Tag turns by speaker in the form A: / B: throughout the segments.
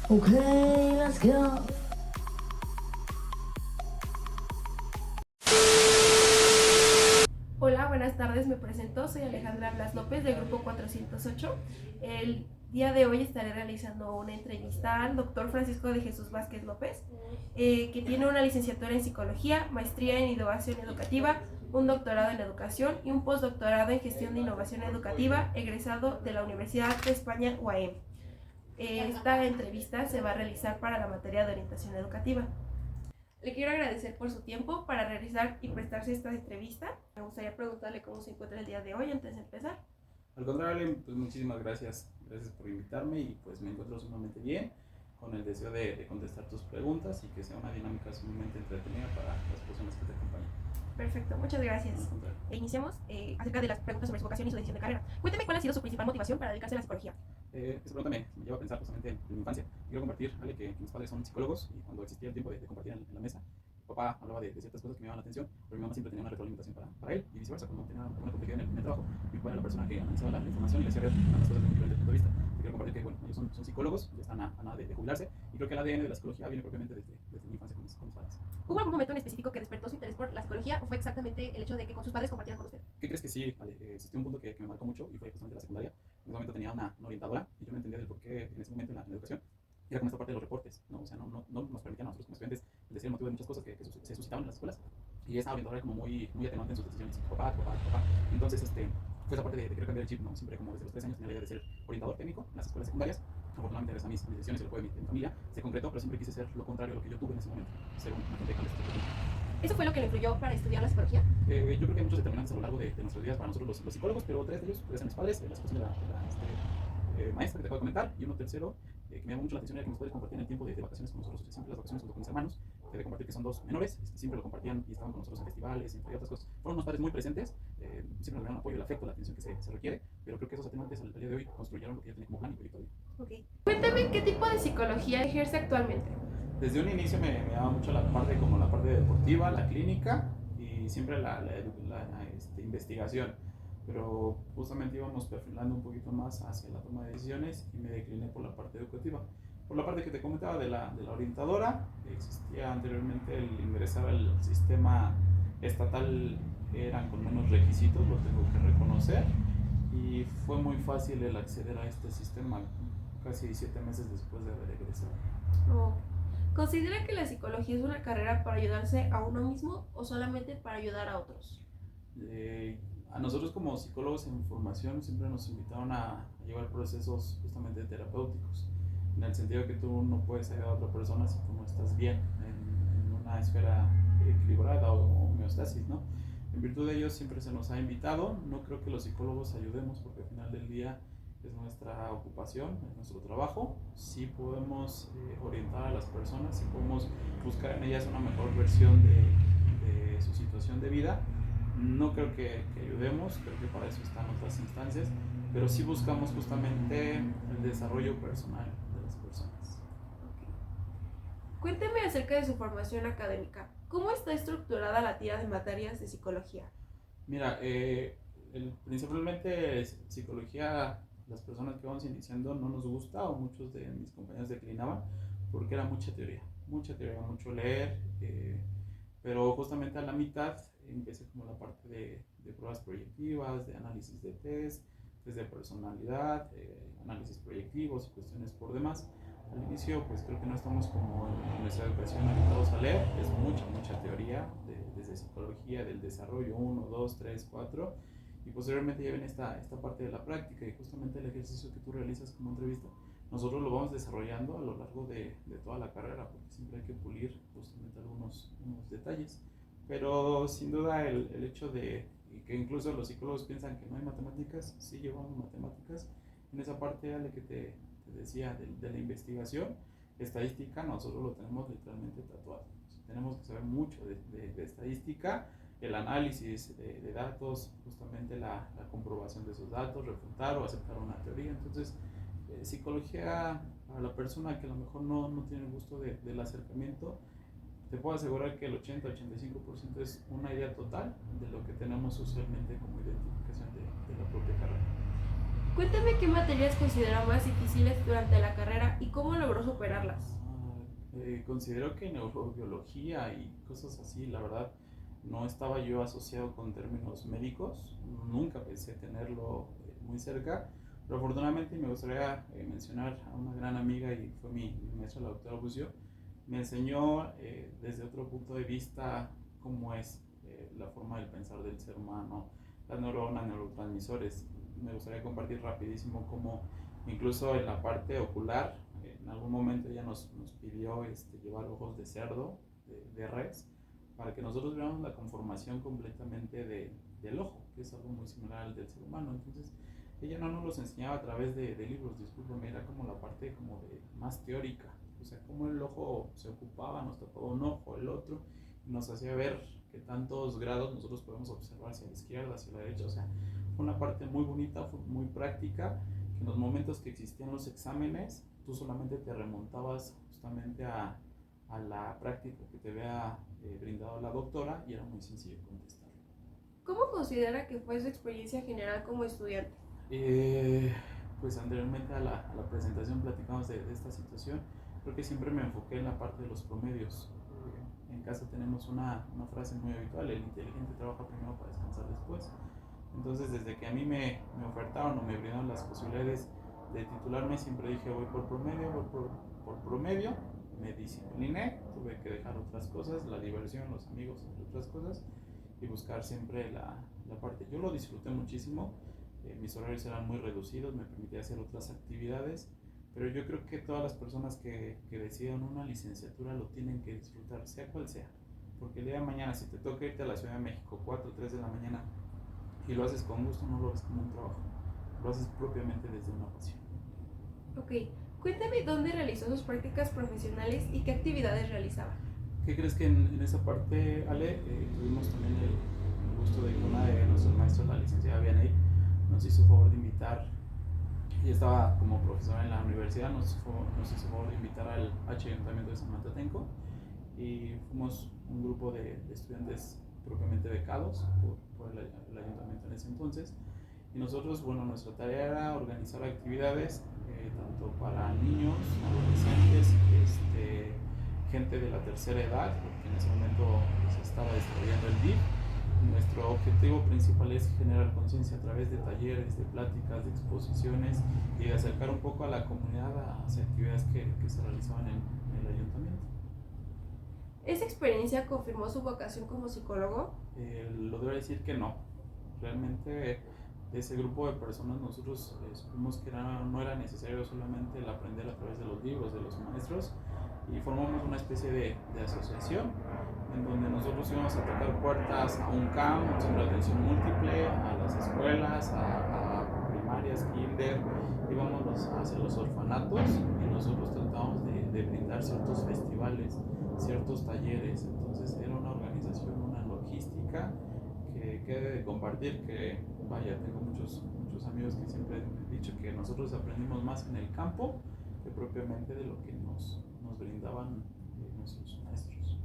A: Okay, let's go.
B: Hola, buenas tardes, me presento, soy Alejandra Blas López del grupo 408. El día de hoy estaré realizando una entrevista al doctor Francisco de Jesús Vázquez López, que tiene una licenciatura en psicología, maestría en innovación educativa, un doctorado en educación y un postdoctorado en gestión de innovación educativa, egresado de la Universidad de España, UAM. Esta entrevista se va a realizar para la materia de orientación educativa. Le quiero agradecer por su tiempo para realizar y prestarse esta entrevista. Me gustaría preguntarle cómo se encuentra el día de hoy antes de empezar.
C: Al contrario, pues muchísimas gracias. Gracias por invitarme y pues me encuentro sumamente bien, con el deseo de contestar tus preguntas y que sea una dinámica sumamente entretenida para las personas que te acompañan.
B: Perfecto, muchas gracias. Iniciemos acerca de las preguntas sobre su vocación y su decisión de carrera. Cuénteme cuál ha sido su principal motivación para dedicarse a la psicología.
C: Esta pregunta me lleva a pensar justamente en mi infancia. Quiero compartir, ¿vale? Que mis padres son psicólogos y cuando existía el tiempo de compartir en la mesa, mi papá hablaba de ciertas cosas que me llamaban la atención, pero mi mamá siempre tenía una retroalimentación para él y viceversa. Cuando tenía una complejidad en el trabajo, mi papá era la persona que analizaba la información y le hacía ver las cosas desde un diferente punto de vista. Te quiero compartir que, bueno, ellos son psicólogos, ya están a nada de jubilarse y creo que el ADN de la psicología viene propiamente desde mi infancia con mis padres.
B: ¿Hubo algún momento en específico que despertó su interés por la psicología o fue exactamente el hecho de que con sus padres compartieran con usted?
C: ¿Qué crees que sí? Vale, existió un punto que me marcó mucho y fue justamente la secundaria. En ese momento tenía una orientadora y yo no entendía del por qué en ese momento en la educación era como esta parte de los reportes, ¿no? O sea, no nos permitían a nosotros como estudiantes decir el motivo de muchas cosas que se suscitaban en las escuelas. Y esa orientadora era como muy atenuante en sus decisiones, papá. Entonces, fue esa parte de querer cambiar el chip, ¿no? Siempre como desde los 3 años tenía la idea de ser orientador técnico en las escuelas secundarias. Afortunadamente, gracias a mis decisiones y el apoyo de mi familia, se concretó, pero siempre quise ser lo contrario a lo que yo tuve en ese momento, ser un agente de cambio.
B: ¿Eso fue lo que le influyó para estudiar la psicología?
C: Yo creo que hay muchos determinantes a lo largo de nuestros días para nosotros los psicólogos, pero 3 de ellos pueden ser mis padres, la situación de la maestra que te acabo de comentar, y uno tercero que me llamó mucho la atención era que mis padres compartían el tiempo de vacaciones con nosotros, siempre las vacaciones junto con mis hermanos, que de compartir que son 2 menores, siempre lo compartían y estaban con nosotros en festivales, entre otras cosas. Fueron unos padres muy presentes, siempre nos dieron el apoyo, el afecto, la atención que se requiere, pero creo que esos atenuantes al día de hoy construyeron lo que yo tenía como plan y proyecto de vida.
B: Okay. Cuéntame qué tipo de psicología ejerce actualmente.
C: Desde un inicio me llamaba mucho la parte deportiva, la clínica y siempre la investigación, pero justamente íbamos perfilando un poquito más hacia la toma de decisiones y me decliné por la parte educativa. Por la parte que te comentaba de la orientadora, existía anteriormente el ingresar al sistema estatal, eran con menos requisitos, lo tengo que reconocer, y fue muy fácil el acceder a este sistema casi 7 meses después de haber egresado.
B: Oh. ¿Considera que la psicología es una carrera para ayudarse a uno mismo o solamente para ayudar a otros?
C: A nosotros como psicólogos en formación siempre nos invitaron a llevar procesos justamente terapéuticos, en el sentido que tú no puedes ayudar a otra persona si tú no estás bien en una esfera equilibrada o homeostasis, ¿no? En virtud de ello siempre se nos ha invitado. No creo que los psicólogos ayudemos porque al final del día es nuestra ocupación, es nuestro trabajo. Sí podemos orientar a las personas, sí podemos buscar en ellas una mejor versión de su situación de vida. No creo que ayudemos, creo que para eso están otras instancias, pero sí buscamos justamente el desarrollo personal de las personas.
B: Okay. Cuénteme acerca de su formación académica. ¿Cómo está estructurada la tira de materias de psicología?
C: Mira, principalmente psicología, las personas que vamos iniciando no nos gusta, o muchos de mis compañeros declinaban, porque era mucha teoría, mucho leer, pero justamente a la mitad empecé como la parte de pruebas proyectivas, de análisis de test de personalidad, análisis proyectivos y cuestiones por demás. Al inicio pues creo que no estamos como en nuestra educación habituados a leer, es mucha teoría desde psicología, del desarrollo 1, 2, 3, 4, y posteriormente ya viene esta parte de la práctica y justamente el ejercicio que tú realizas como entrevista. Nosotros lo vamos desarrollando a lo largo de toda la carrera, porque siempre hay que pulir justamente algunos detalles. Pero sin duda el hecho de que incluso los psicólogos piensan que no hay matemáticas, sí llevamos matemáticas. En esa parte Ale, que te decía de la investigación, estadística, nosotros lo tenemos literalmente tatuado. Tenemos que saber mucho de estadística, el análisis de datos, justamente la comprobación de esos datos, refutar o aceptar una teoría. Entonces, psicología, para la persona que a lo mejor no tiene el gusto del acercamiento, te puedo asegurar que el 80-85% es una idea total de lo que tenemos socialmente como identificación de la propia carrera.
B: Cuéntame qué materias considera más difíciles durante la carrera y cómo logró superarlas.
C: Considero que neurobiología y cosas así, la verdad, no estaba yo asociado con términos médicos, nunca pensé tenerlo muy cerca, pero afortunadamente me gustaría mencionar a una gran amiga y fue mi maestra, la doctora Bucio, me enseñó desde otro punto de vista cómo es la forma del pensar del ser humano, las neuronas, neurotransmisores. Me gustaría compartir rapidísimo cómo incluso en la parte ocular, en algún momento ella nos pidió llevar ojos de cerdo, de res, para que nosotros veamos la conformación completamente del ojo, que es algo muy similar al del ser humano. Entonces, ella no nos los enseñaba a través de libros, discúlpame, era como la parte como de más teórica, o sea, cómo el ojo se ocupaba, nos tapaba un ojo, el otro, y nos hacía ver qué tantos grados nosotros podemos observar hacia la izquierda, hacia la derecha, o sea, fue una parte muy bonita, fue muy práctica, que en los momentos que existían los exámenes, tú solamente te remontabas justamente a la práctica que te había brindado la doctora y era muy sencillo contestar.
B: ¿Cómo considera que fue su experiencia general como estudiante?
C: Eh, pues anteriormente a la presentación platicamos de esta situación. Creo que siempre me enfoqué en la parte de los promedios. En casa tenemos una frase muy habitual: el inteligente trabaja primero para descansar después. Entonces, desde que a mí me ofertaron o me brindaron las posibilidades de titularme, siempre dije voy por promedio, por promedio. Me discipliné, tuve que dejar otras cosas, la diversión, los amigos, entre otras cosas, y buscar siempre la parte. Yo lo disfruté muchísimo, mis horarios eran muy reducidos, me permitía hacer otras actividades, pero yo creo que todas las personas que decidan una licenciatura lo tienen que disfrutar, sea cual sea, porque el día de mañana si te toca irte a la Ciudad de México 4 o 3 de la mañana y lo haces con gusto, no lo ves como un trabajo, lo haces propiamente desde una pasión.
B: Ok, cuéntame dónde realizó sus prácticas profesionales y qué actividades realizaba.
C: ¿Qué crees que en esa parte, Ale, tuvimos también el gusto de que una de nuestros maestros, la licenciada Vianey, nos hizo favor de invitar? Ella estaba como profesora en la universidad, nos hizo favor de invitar al Ayuntamiento de San Matatenco y fuimos un grupo de estudiantes propiamente becados por el ayuntamiento en ese entonces. Y nosotros, bueno, nuestra tarea era organizar actividades tanto para niños, adolescentes, gente de la tercera edad, porque en ese momento se estaba desarrollando el DIF. Nuestro objetivo principal es generar conciencia a través de talleres, de pláticas, de exposiciones y de acercar un poco a la comunidad a las actividades que se realizaban en el ayuntamiento.
B: ¿Esa experiencia confirmó su vocación como psicólogo?
C: Lo debo decir que no. Realmente de ese grupo de personas nosotros supimos que no era necesario solamente el aprender a través de los libros, de los maestros, y formamos una especie de asociación en donde nosotros íbamos a tocar puertas a un CAM, un centro de atención múltiple, a las escuelas, a primarias, kinder, íbamos hacia los orfanatos y nosotros tratábamos de brindar ciertos festivales, ciertos talleres. Entonces era una organización, una logística que he de compartir, que vaya, tengo muchos amigos que siempre han dicho que nosotros aprendimos más en el campo que propiamente de lo que nos brindaban nuestros maestros.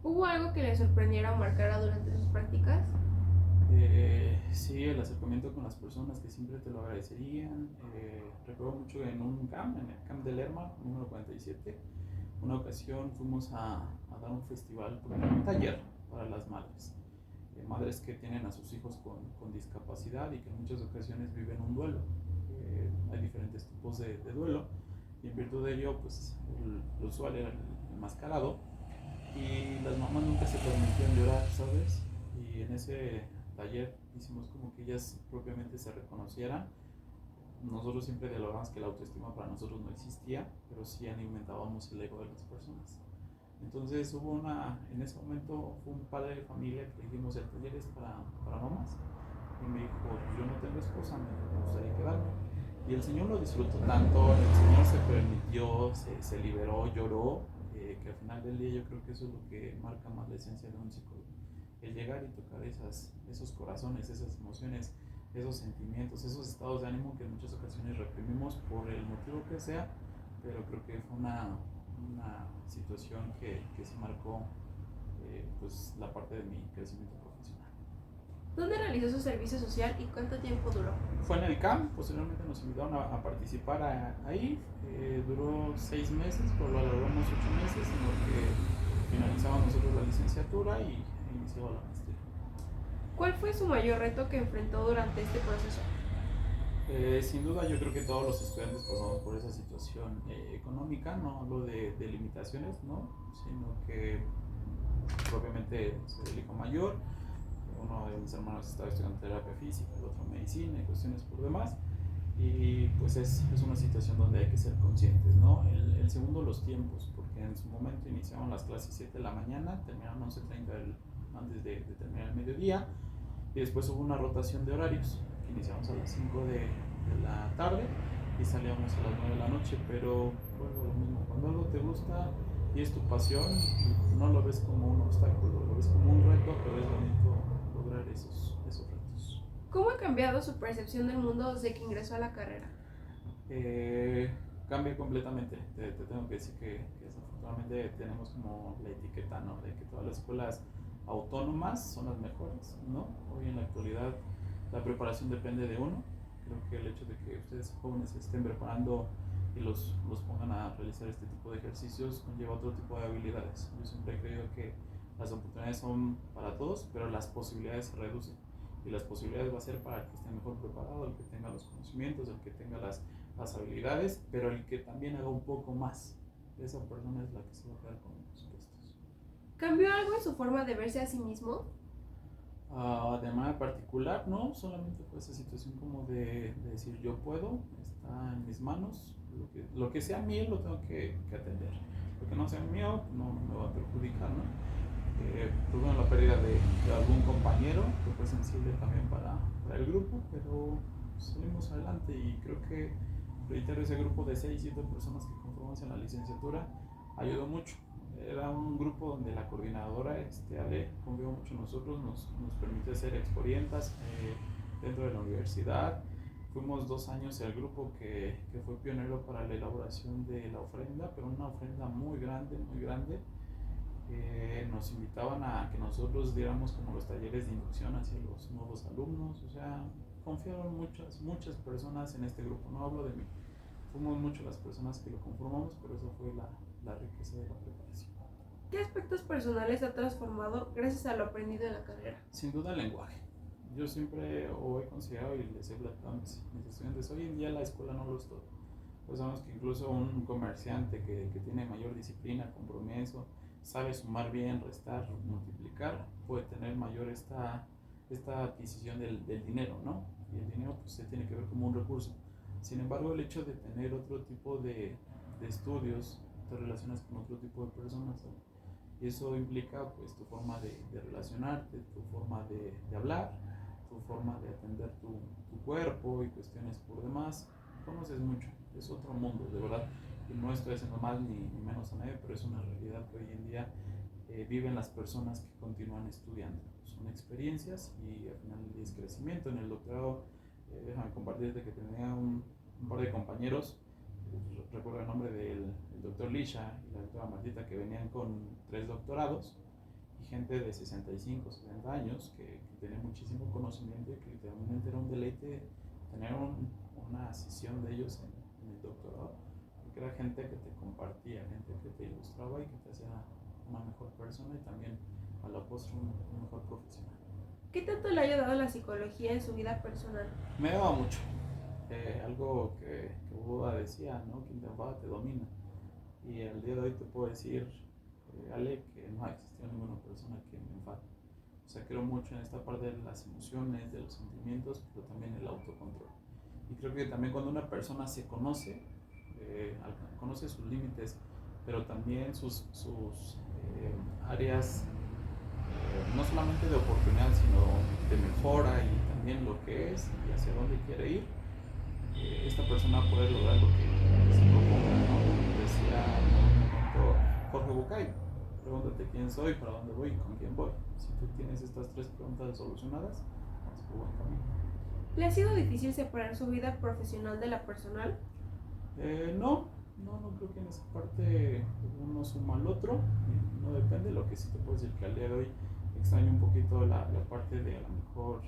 B: ¿Hubo algo que le sorprendiera o marcara durante sus prácticas?
C: Sí, el acercamiento con las personas que siempre te lo agradecerían. Recuerdo mucho en un camp, en el camp de Lerma, número 47. Una ocasión fuimos a dar un festival, un taller para las madres. Madres que tienen a sus hijos con discapacidad y que en muchas ocasiones viven un duelo. Hay diferentes tipos de duelo y en virtud de ello, pues el usual era el enmascarado y las mamás nunca se permitían llorar, ¿sabes? Y en ese taller hicimos como que ellas propiamente se reconocieran. Nosotros siempre dialogamos que la autoestima para nosotros no existía, pero sí alimentábamos el ego de las personas. Entonces en ese momento fue un padre de familia que le dijimos el taller es para mamás. Y me dijo, yo no tengo esposa, me gustaría quedarme. Y el Señor lo disfrutó tanto, el Señor se permitió, se liberó, lloró, que al final del día yo creo que eso es lo que marca más la esencia de un psicólogo. El llegar y tocar esos corazones, esas emociones, esos sentimientos, esos estados de ánimo que en muchas ocasiones reprimimos por el motivo que sea, pero creo que fue una situación que sí marcó pues la parte de mi crecimiento profesional.
B: ¿Dónde realizó su servicio social y cuánto tiempo duró?
C: Fue en el CAM, posteriormente nos invitaron a participar ahí, duró 6 meses, pero lo alargamos 8 meses en lo que finalizamos nosotros la licenciatura y iniciaba la maestría.
B: ¿Cuál fue su mayor reto que enfrentó durante este proceso?
C: Sin duda yo creo que todos los estudiantes pasamos por esa situación económica, no hablo de limitaciones, ¿no? Sino que propiamente soy el hijo mayor, uno de mis hermanos estaba estudiando terapia física, el otro medicina y cuestiones por demás, y pues es una situación donde hay que ser conscientes, ¿no? El segundo, los tiempos, porque en su momento iniciaban las clases 7 de la mañana, terminaron 11:30 antes de terminar el mediodía, y después hubo una rotación de horarios, que iniciamos a las 5 de la tarde y salíamos a las 9 de la noche, pero vuelvo a lo mismo, cuando algo te gusta y es tu pasión, no lo ves como un obstáculo, lo ves como un reto, pero es bonito lograr esos retos.
B: ¿Cómo ha cambiado su percepción del mundo desde que ingresó a la carrera?
C: Cambia completamente. Te tengo que decir que desafortunadamente tenemos como la etiqueta, ¿no? De que todas las escuelas autónomas son las mejores, ¿no? Hoy en la actualidad la preparación depende de uno. Creo que el hecho de que ustedes jóvenes se estén preparando y los pongan a realizar este tipo de ejercicios conlleva otro tipo de habilidades. Yo siempre he creído que las oportunidades son para todos, pero las posibilidades se reducen. Y las posibilidades va a ser para el que esté mejor preparado, el que tenga los conocimientos, el que tenga las habilidades, pero el que también haga un poco más. Esa persona es la que se va a quedar con los puestos.
B: ¿Cambió algo en su forma de verse a sí mismo?
C: De manera particular, no, solamente fue esa situación como de decir yo puedo, está en mis manos, lo que sea mío lo tengo que atender, lo que no sea mío no me va a perjudicar, ¿no? Tuve la pérdida de algún compañero que fue sensible también para el grupo, pero salimos adelante y creo que, reitero, ese grupo de 6-7 personas que conformamos en la licenciatura ayudó mucho. Era un grupo donde la coordinadora, Ale, confió mucho en nosotros, nos permitió ser exorientas dentro de la universidad. Fuimos 2 años el grupo que fue pionero para la elaboración de la ofrenda, pero una ofrenda muy grande, muy grande. Nos invitaban a que nosotros diéramos como los talleres de inducción hacia los nuevos alumnos, o sea, confiaron muchas personas en este grupo, no hablo de mí, fuimos muchas las personas que lo conformamos, pero esa fue la riqueza de la preparación.
B: ¿Qué aspectos personales ha transformado gracias a lo aprendido en la carrera?
C: Sin duda el lenguaje. Yo siempre he considerado y les he platicado a mis estudiantes, hoy en día la escuela no lo es todo. Pues sabemos que incluso un comerciante que tiene mayor disciplina, compromiso, sabe sumar bien, restar, multiplicar, puede tener mayor esta adquisición del dinero, ¿no? Y el dinero pues se tiene que ver como un recurso. Sin embargo, el hecho de tener otro tipo de estudios, te relacionas con otro tipo de personas, ¿no? Y eso implica pues tu forma de relacionarte, tu forma de hablar, tu forma de atender tu cuerpo y cuestiones por demás. Conoces mucho, es otro mundo, de verdad. Y no estoy haciendo mal ni menos a nadie, pero es una realidad que hoy en día viven las personas que continúan estudiando. Son experiencias y al final es crecimiento. En el doctorado, déjame compartirte que tenía un par de compañeros, recuerdo el nombre del doctor Lisha y la doctora Martita, que venían con 3 doctorados, y gente de 65, 70 años que tenía muchísimo conocimiento y que literalmente era un deleite tener una sesión de ellos en el doctorado, porque era gente que te compartía, gente que te ilustraba y que te hacía una mejor persona y también a la postre un mejor profesional.
B: ¿Qué tanto le ha ayudado la psicología en su vida personal?
C: Me daba mucho. Algo que Buda decía, ¿no? Quien te enfada te domina. Y al día de hoy te puedo decir, Ale, que no ha existido ninguna persona que me enfade. O sea, creo mucho en esta parte de las emociones, de los sentimientos, pero también el autocontrol. Y creo que también cuando una persona se conoce, conoce sus límites, pero también sus áreas, no solamente de oportunidad, sino de mejora y también lo que es y hacia dónde quiere ir, esta persona puede lograr lo que se proponga, ¿no? Decía en algún momento Jorge Bucay, pregúntate quién soy, para dónde voy y con quién voy. Si tú tienes estas 3 preguntas solucionadas, vas por buen camino.
B: ¿Le ha sido difícil separar su vida profesional de la personal?
C: No creo que en esa parte uno suma al otro, no depende. Lo que sí te puedo decir que al día de hoy extraño un poquito la parte de a lo mejor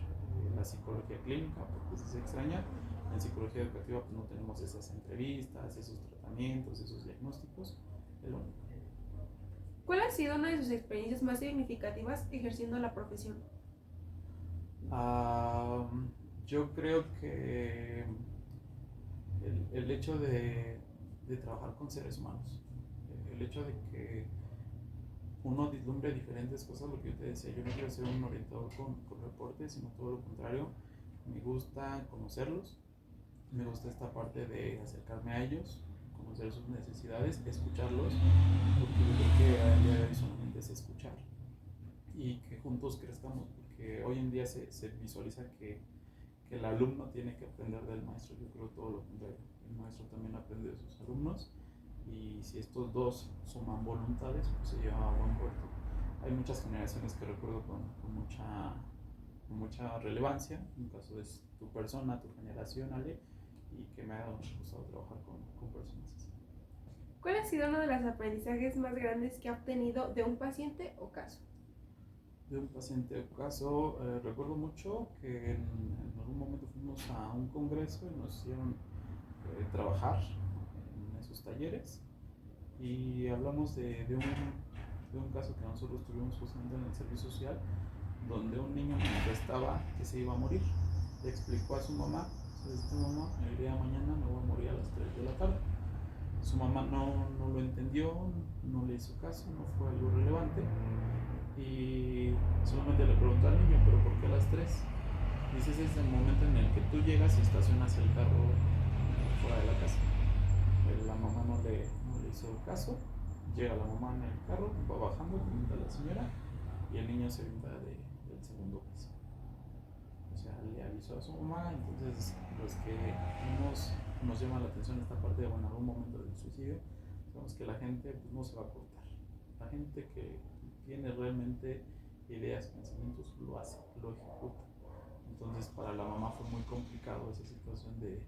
C: la psicología clínica, porque sí se extraña. En psicología educativa pues no tenemos esas entrevistas, esos tratamientos, esos diagnósticos. Es lo único.
B: ¿Cuál ha sido una de sus experiencias más significativas ejerciendo la profesión?
C: Ah, yo creo que el hecho de trabajar con seres humanos, el hecho de que uno vislumbre diferentes cosas, lo que yo te decía, yo no quiero ser un orientador con reportes, sino todo lo contrario, me gusta conocerlos, me gusta esta parte de acercarme a ellos, conocer sus necesidades, escucharlos, porque yo creo que a día de hoy solamente es escuchar y que juntos crezcamos, porque hoy en día se visualiza que el alumno tiene que aprender del maestro. Yo creo todo lo contrario, el maestro también aprende de sus alumnos, y si estos dos suman voluntades, pues se lleva a buen puerto. Hay muchas generaciones que recuerdo con mucha relevancia, en caso de tu persona, tu generación, Ale, y que me ha dado mucho gusto trabajar con personas así.
B: ¿Cuál ha sido uno de los aprendizajes más grandes que ha obtenido de un paciente o caso?
C: De un paciente o caso, recuerdo mucho que en algún momento fuimos a un congreso y nos hicieron trabajar en esos talleres, y hablamos de un caso que nosotros tuvimos justamente en el servicio social, donde un niño manifestaba que se iba a morir. Le explicó a su mamá: ¿sabes qué, mamá? El día de mañana me voy a morir a las 3 de la tarde. Su mamá no lo entendió, no le hizo caso, no fue algo relevante, y solamente le preguntó al niño: ¿pero por qué a las 3? Dice: ese es el momento en el que tú llegas y estacionas el carro fuera de la casa. La mamá no le hizo caso, llega la mamá en el carro, va bajando, pregunta a la señora, y el niño se avienta del segundo piso. O sea, le avisó a su mamá. Entonces, los que nos llama la atención esta parte de, bueno, algún momento del suicidio, sabemos que la gente pues, no se va a cortar. La gente que tiene realmente ideas, pensamientos, lo hace, lo ejecuta. Entonces, para la mamá fue muy complicado esa situación de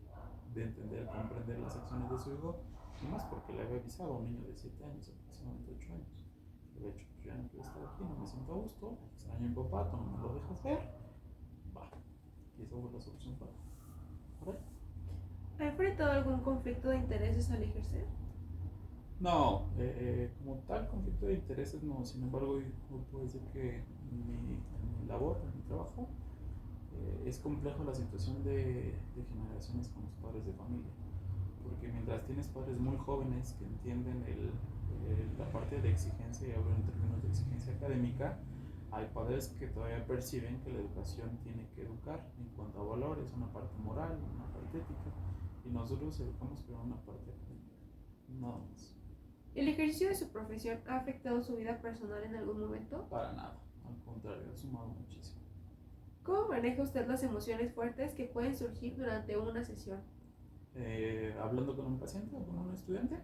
C: entender, comprender las acciones de su hijo, y más porque le había avisado a un niño de 7 años, aproximadamente 8 años. Le había dicho: pues ya no quiero estar aquí, no me siento a gusto, extraño a mi papá, tú no me lo dejas ver, va. Y esa fue la solución para él.
B: ¿Ha enfrentado algún conflicto de intereses al ejercer?
C: No, como tal conflicto de intereses no. Sin embargo, yo puedo decir que en mi labor, en mi trabajo, es complejo la situación de generaciones con los padres de familia, porque mientras tienes padres muy jóvenes que entienden la parte de exigencia, y hablo en términos de exigencia académica, hay padres que todavía perciben que la educación tiene que educar en cuanto a valores, una parte moral, una parte ética, y nosotros educamos pero una parte académica, nada más.
B: ¿El ejercicio de su profesión ha afectado su vida personal en algún momento?
C: Para nada, al contrario, ha sumado muchísimo.
B: ¿Cómo maneja usted las emociones fuertes que pueden surgir durante una sesión?
C: Hablando con un paciente o con un estudiante.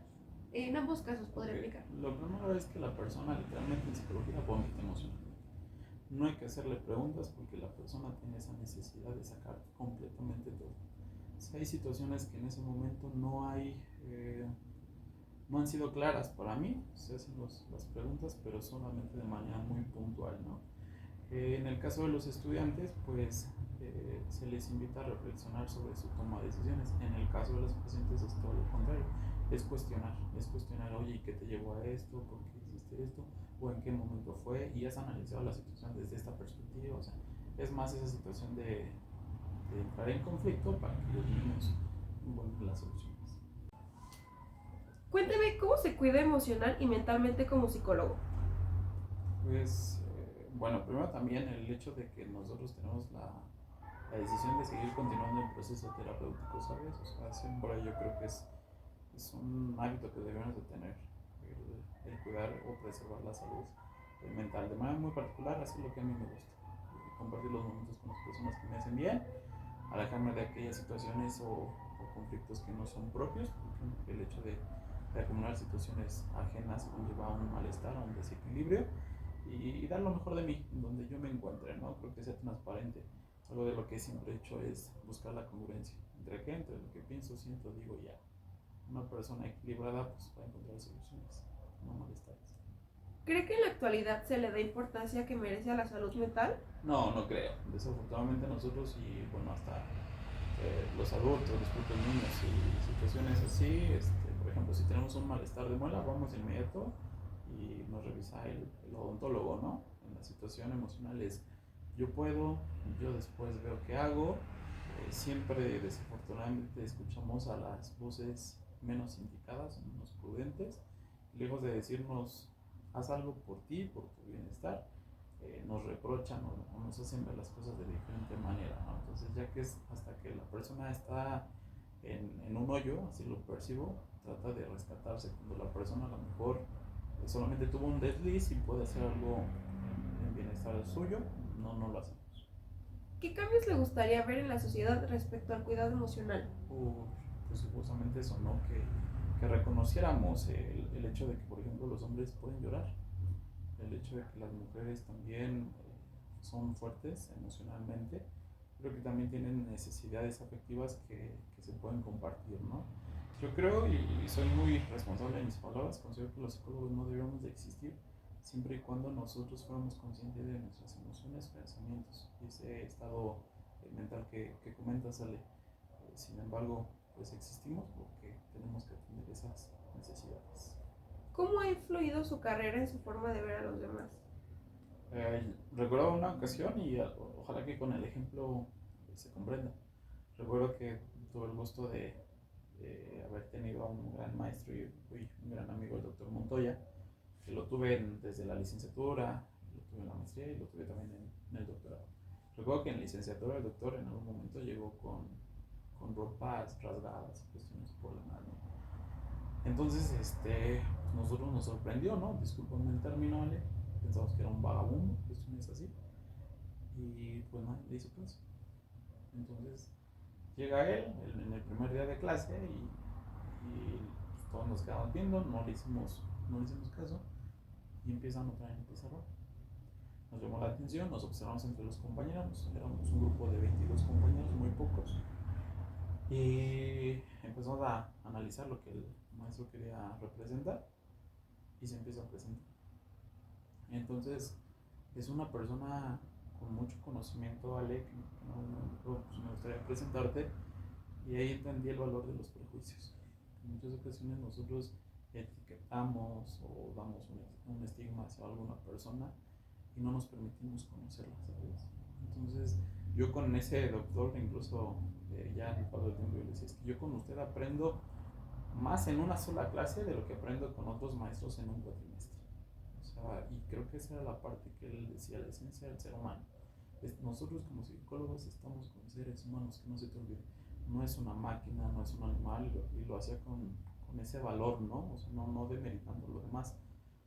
B: En ambos casos podría
C: Okay.
B: aplicar.
C: Lo primero es que la persona, literalmente en psicología, vomita emocional. No hay que hacerle preguntas porque la persona tiene esa necesidad de sacar completamente todo. Si hay situaciones que en ese momento no han sido claras para mí, se hacen las preguntas, pero solamente de manera muy puntual, ¿no? En el caso de los estudiantes, pues se les invita a reflexionar sobre su toma de decisiones. En el caso de los pacientes es todo lo contrario, es cuestionar, oye, ¿y qué te llevó a esto? ¿Por qué hiciste esto? ¿O en qué momento fue? Y has analizado la situación desde esta perspectiva. O sea, es más esa situación de entrar en conflicto para que los niños encuentren las soluciones.
B: Cuénteme cómo se cuida emocional y mentalmente como psicólogo.
C: Pues, bueno, primero también el hecho de que nosotros tenemos la decisión de seguir continuando el proceso terapéutico, ¿sabes? O sea, siempre yo creo que es un hábito que debemos de tener, el cuidar o preservar la salud mental. De manera muy particular, así es lo que a mí me gusta. Compartir los momentos con las personas que me hacen bien, alejarme de aquellas situaciones o conflictos que no son propios, porque el hecho de acumular situaciones ajenas conlleva a un malestar, a un desequilibrio, y dar lo mejor de mí, en donde yo me encuentre, ¿no? Creo que sea transparente. Algo de lo que siempre he hecho es buscar la congruencia. ¿Entre qué? Entre lo que pienso, siento, digo ya. Una persona equilibrada pues va a encontrar soluciones, no malestares.
B: ¿Cree que en la actualidad se le da importancia que merece a la salud mental?
C: No, no creo. Desafortunadamente nosotros y bueno, hasta los adultos, los propios niños y situaciones así, por ejemplo, si tenemos un malestar de muela, vamos de inmediato y nos revisa el odontólogo, ¿no? En la situación emocional es yo puedo, yo después veo qué hago. Siempre desafortunadamente escuchamos a las voces menos indicadas, menos prudentes, lejos de decirnos haz algo por ti, por tu bienestar, nos reprochan o nos hacen ver las cosas de diferente manera, ¿no? Entonces ya que es hasta que la persona está en un hoyo, así lo percibo, trata de rescatarse cuando la persona a lo mejor solamente tuvo un desliz y puede hacer algo en bienestar suyo, no lo hacemos.
B: ¿Qué cambios le gustaría ver en la sociedad respecto al cuidado emocional?
C: Pues justamente eso, ¿no? Que reconociéramos el hecho de que, por ejemplo, los hombres pueden llorar, el hecho de que las mujeres también son fuertes emocionalmente, pero que también tienen necesidades afectivas que se pueden compartir, ¿no? Yo creo, y soy muy responsable de mis palabras, considero que los psicólogos no deberíamos de existir siempre y cuando nosotros fuéramos conscientes de nuestras emociones, pensamientos y ese estado mental que comentas, Ale. Sin embargo, pues existimos porque tenemos que atender esas necesidades.
B: ¿Cómo ha influido su carrera en su forma de ver a los demás?
C: Recuerdo una ocasión y ojalá que con el ejemplo se comprenda. Recuerdo que tuve el gusto de haber tenido a un gran maestro y un gran amigo, el doctor Montoya, que lo tuve desde la licenciatura, lo tuve en la maestría y lo tuve también en el doctorado. Recuerdo que en la licenciatura el doctor en algún momento llegó con ropas rasgadas, cuestiones por la mano. Entonces, nosotros nos sorprendió, ¿no? Discúlpame el término, Ale. Pensamos que era un vagabundo, cuestiones así. Y pues nadie le hizo caso. Entonces, llega él en el primer día de clase y pues, todos nos quedamos viendo, no le hicimos caso y empieza a notar en el pizarrón. Nos llamó la atención, nos observamos entre los compañeros, éramos un grupo de 22 compañeros, muy pocos, y empezamos a analizar lo que el maestro quería representar y se empieza a presentar. Entonces, es una persona con mucho conocimiento, Ale, que pues, me gustaría presentarte, y ahí entendí el valor de los prejuicios. En muchas ocasiones nosotros etiquetamos o damos un estigma hacia alguna persona y no nos permitimos conocerla, ¿sabes? Entonces, yo con ese doctor, incluso ya en el paso del tiempo, yo le decía, es que yo con usted aprendo más en una sola clase de lo que aprendo con otros maestros en un cuatrimestre. O sea, y creo que esa era la parte que él decía, la esencia del ser humano. Nosotros como psicólogos estamos con seres humanos, que no se te olvide. No es una máquina, no es un animal, y lo hacía con ese valor, ¿no? O sea, no demeritando lo demás,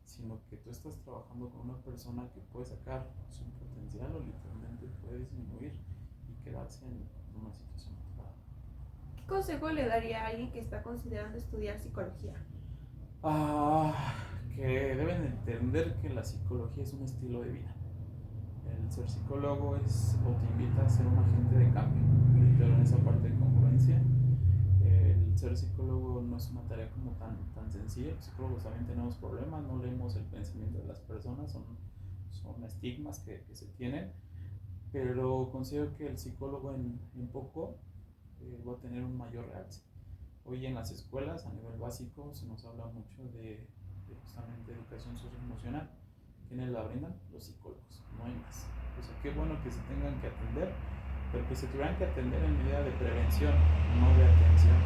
C: sino que tú estás trabajando con una persona que puede sacar su potencial o literalmente puede disminuir y quedarse en una situación atorada.
B: ¿Qué consejo le daría a alguien que está considerando estudiar psicología?
C: Que deben entender que la psicología es un estilo de vida. El ser psicólogo te invita a ser un agente de cambio, pero en esa parte de congruencia. El ser psicólogo no es una tarea como tan sencilla. Los psicólogos también tenemos problemas, no leemos el pensamiento de las personas, son estigmas que se tienen, pero considero que el psicólogo en poco va a tener un mayor realce. Hoy en las escuelas, a nivel básico, se nos habla mucho de justamente educación socioemocional. ¿Quiénes la brindan? Los psicólogos, no hay más. O sea, qué bueno que se tengan que atender, pero que se tuvieran que atender en medida de prevención, no de atención.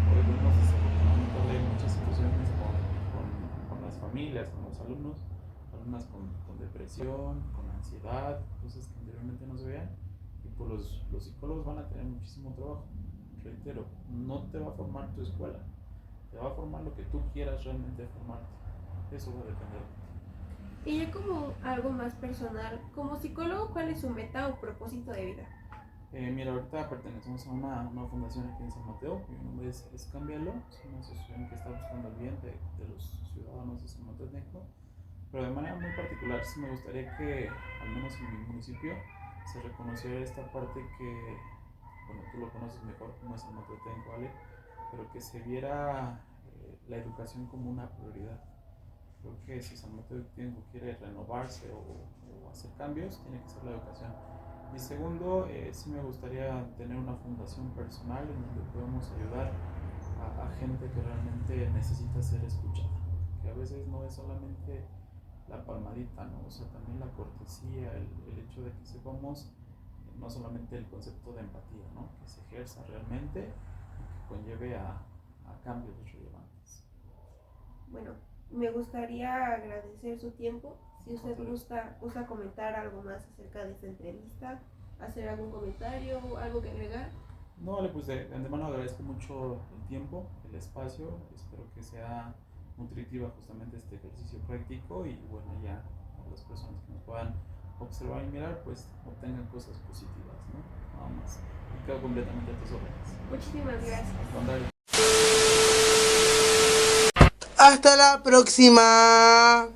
C: Hoy vemos desafortunadamente hay muchas situaciones con las familias, con los alumnos, alumnas con depresión, con ansiedad, cosas que anteriormente no se veían, y pues los psicólogos van a tener muchísimo trabajo. Reitero, no te va a formar tu escuela, te va a formar lo que tú quieras realmente formarte. Eso va a depender.
B: Y ya como algo más personal, como psicólogo, ¿cuál es su meta o propósito de vida?
C: Mira, ahorita pertenecemos a una fundación aquí en San Mateo, cuyo nombre es Cámbialo, es una asociación que está buscando el bien de los ciudadanos de San Mateo Tenco, pero de manera muy particular sí me gustaría que, al menos en mi municipio, se reconociera esta parte que, bueno, tú lo conoces mejor como es San Mateo Tenco, ¿vale? Pero que se viera la educación como una prioridad. Creo que si San Mateo Tiempo quiere renovarse o hacer cambios, tiene que ser la educación. Y segundo, sí me gustaría tener una fundación personal en donde podamos ayudar a gente que realmente necesita ser escuchada, que a veces no es solamente la palmadita, ¿no? O sea, también la cortesía, el hecho de que sepamos no solamente el concepto de empatía, ¿no? Que se ejerza realmente y que conlleve a cambios relevantes.
B: Bueno, me gustaría agradecer su tiempo. Si usted gusta comentar algo más acerca de esta entrevista, hacer algún comentario, algo que agregar.
C: No, vale, pues de antemano agradezco mucho el tiempo, el espacio. Espero que sea nutritiva justamente este ejercicio práctico y bueno, ya a las personas que nos puedan observar y mirar, pues obtengan cosas positivas, ¿no? Nada más. Y quedo completamente a tus órdenes.
B: Muchísimas gracias.
C: Contrario.
D: Hasta la próxima.